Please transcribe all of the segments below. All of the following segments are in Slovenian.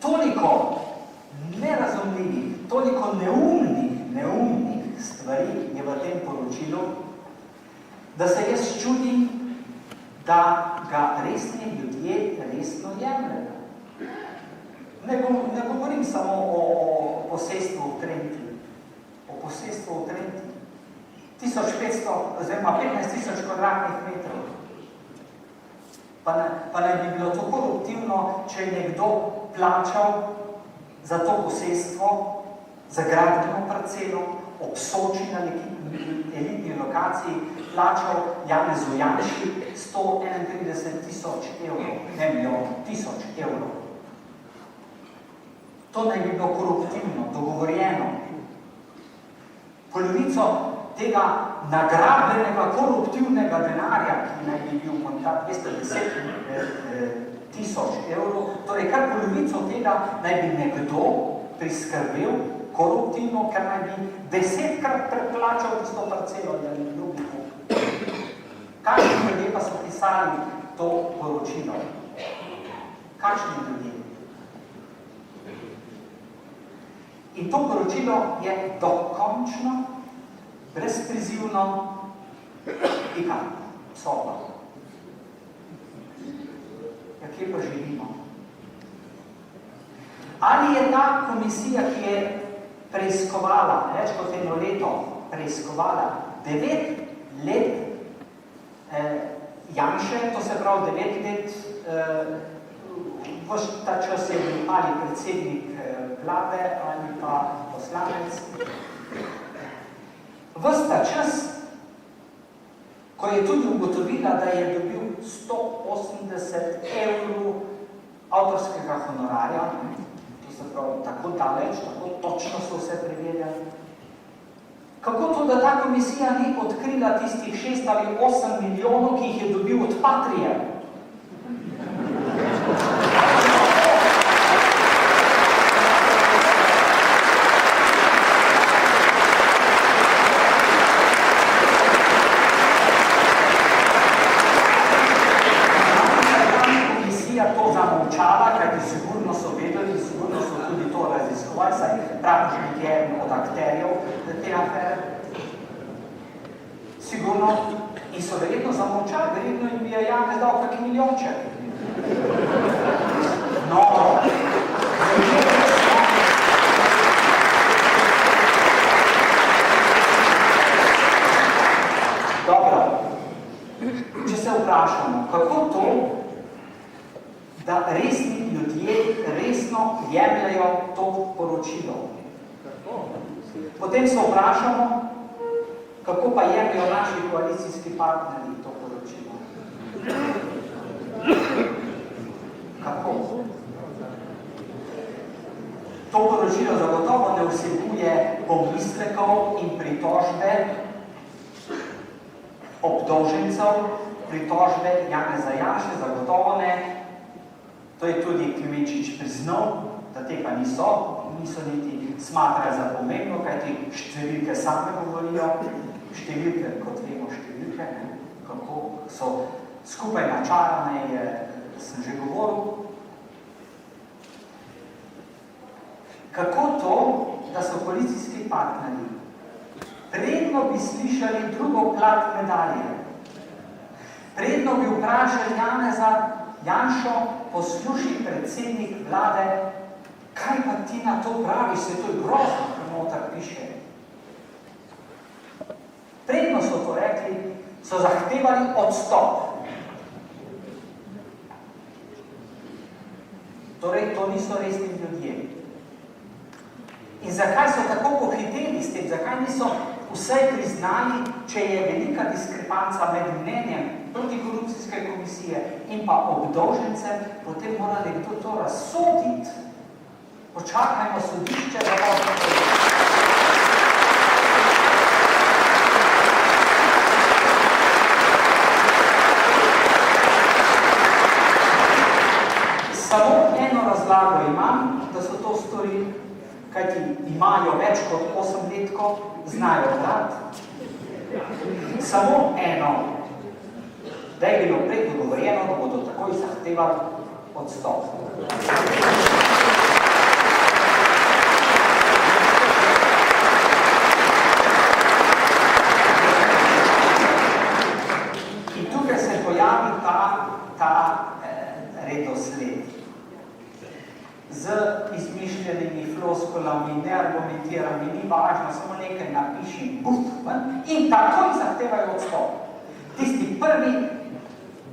Toliko nerazumljivih, toliko neumnih stvari je v tem poročilu, da se jaz čudim, da ga resni ljudje resno jemljejo. Ne govorim samo o posestvu v Trenti. O posestvu v Trenti. 1500 oziroma 15.000 kvadratnih metrov. Pa ne bi bilo to koruptivno, če je nekdo plačal za to posestvo, za gradbeno parcelo, obsoči na neki elitni lokaciji, plačal Janezu Janši 131.000 evrov, ne milijon, 1000 evrov. To naj bi bilo koruptivno, dogovorjeno. Polovico tega nagrabljenega koruptivnega denarja, ki naj bi bil morda 210.000 evrov, torej kar polovico tega naj bi nekdo priskrbel koruptivno, ker naj bi 10-krat preplačal tisto parcelo, da ni drugi kup. Kakšni ljudje pa so pisali to poročilo? Kakšni ljudje? In to poročilo je dokončno, brezprizivno, Pika, Obsodba. Ja, kje pa živimo? Ali je ta komisija, ki je preiskovala, več kot eno leto preiskovala, 9 let Janše, to se pravi 9 let, v ta čas je bil ali predsednik vlade ali pa poslanec. Ves ta čas, ko je tudi ugotovila, da je dobil 180 evrov avtorskega honorarja, to se pravi tako daleč, tako točno so vse preverjali. Kako to, da ta komisija ni odkrila tistih 6 ali 8 milijonov, ki jih je dobil od Patrije? Sigurno, in so verjetno zamolčali, verjetno jim je Janez dal kak milijonček. No, dobro, če se vprašamo, kako to, da resni ljudje resno jemljejo to poročilo? Potem se vprašamo, kako pa jemljejo naši koalicijski partnerji to poročilo? Kako? To poročilo zagotovo ne vsebuje pomislekov in pritožbe obdolžencev, pritožbe Janeza Janše, zagotovo ne. To je tudi Klemenčič priznal, da tega niso niti smatrajo za pomembno, kajti številke same govorijo, številke, kot vemo, številke, kako so skupaj načarane, sem že govoril. Kako to, da so koalicijski partnerji predno bi slišali drugo plat medalje, predno bi vprašali Janeza Janšo, posluši predsednik vlade, kaj pa ti na to praviš, se to je grozno, kar notar piše. Predno so to rekli, so zahtevali odstop. Torej, to niso resni ljudje. In zakaj so tako pohiteli s tem? Zakaj niso vsaj priznali, če je velika diskrepanca med mnenjem protikorupcijske komisije in pa obdolžencem, potem mora nekdo to razsoditi. Počakajmo sodišče, da bomo samo eno razlago imam, da so to storili, kajti imajo več kot 8 letko, znajo brati. Samo eno, da je bilo preddogovorjeno, da bodo takoj zahtevali odstop. z izmišljenimi floskulami, neargumentirami, ni važno, samo nekaj napiši, in takoj zahtevajo odstop. Tisti prvi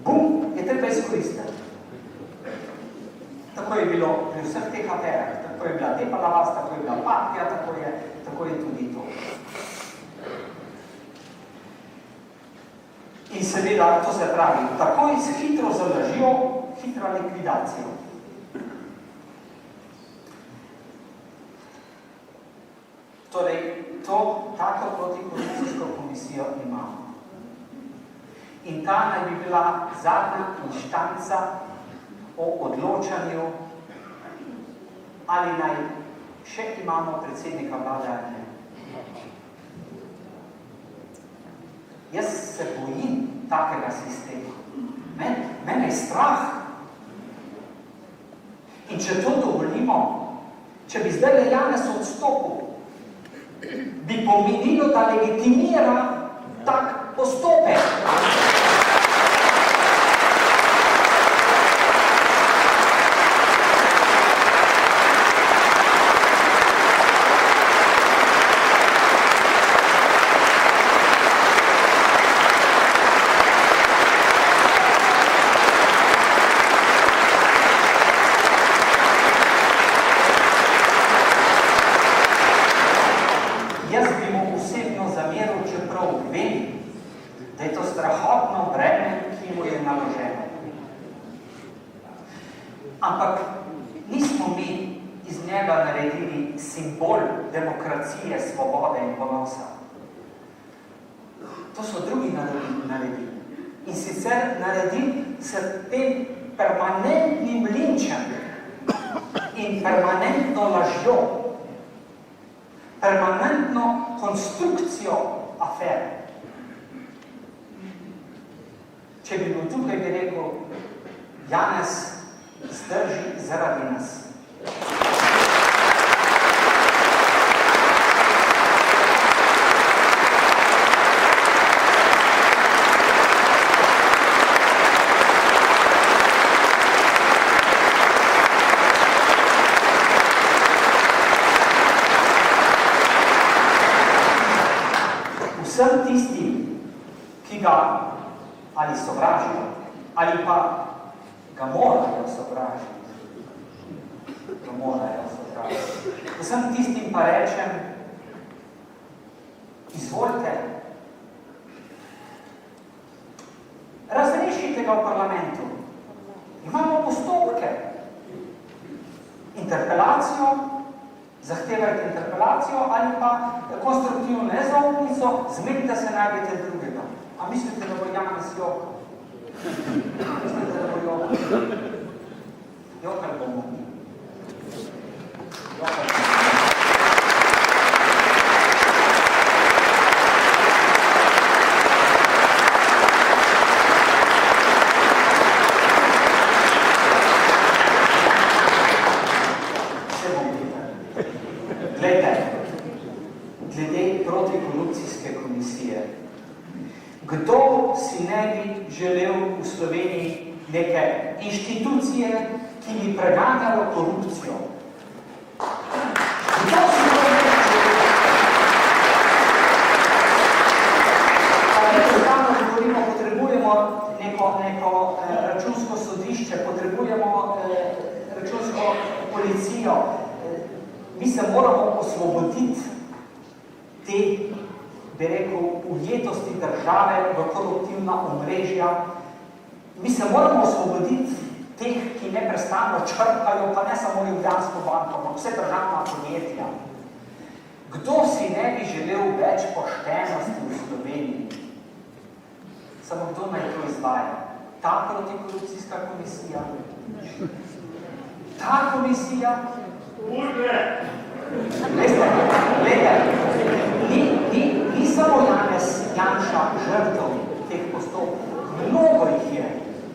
bum je treba izkoristiti. Tako je bilo pri vseh teh aferah, tako je bila Depalavas, tako je bila Partija, tako je tudi to. In seveda, to se pravi, takoj se hitro zalažijo, hitra likvidacija. Torej, tako protikorupcijsko komisijo imamo. In ta naj bi bila zadnja inštanca o odločanju, ali naj še imamo predsednika vlade ali ne. Jaz se bojim takega sistema. Mene je strah. In če to dovolimo, če bi zdaj Janez odstopil, bi pomenilo, da legitimira tak postopek. Ampak nismo mi iz njega naredili simbol demokracije, svobode in ponosa. To so drugi naredili. In sicer naredili s tem permanentnim linčem in permanentno lažjo, permanentno konstrukcijo afere. Če bi bil tukaj, bi rekel, Janez zdrži zaradi nas. Vsem tistim, ki ga ali sovražijo, ali pa ga morajo sovražiti. Vsem tistim pa rečem, izvolite, razrešite ga v parlamentu. Imamo postopke. Interpelacijo, zahtevajte interpelacijo ali pa konstruktivno nezaupnico, zmenite se, najdete drugega. A mislite, da bo Janez jokal? Mislite, da bo jokal? Jokal bomo mi. Jokal bomo mi. Glede protikorupcijske komisije. Kdo si ne bi želel v Sloveniji neke inštitucije, ki bi preganjalo korupcijo? Kdo si ne bi želel? Potrebujemo neko računsko sodišče, potrebujemo računsko policijo. Mi se moramo osvoboditi te, bi rekel, ujetosti države v koruptivna omrežja. Mi se moramo osvoboditi teh, ki neprestano črpajo, pa ne samo Ljubljansko banko, ampak vse državna podjetja. Kdo si ne bi želel več poštenosti v Sloveniji? Samo kdo naj to izvaja? Ta protikorupcijska komisija? Ta komisija? Glede, ni samo Janez Janša žrtev teh postopkov, mnogo jih je.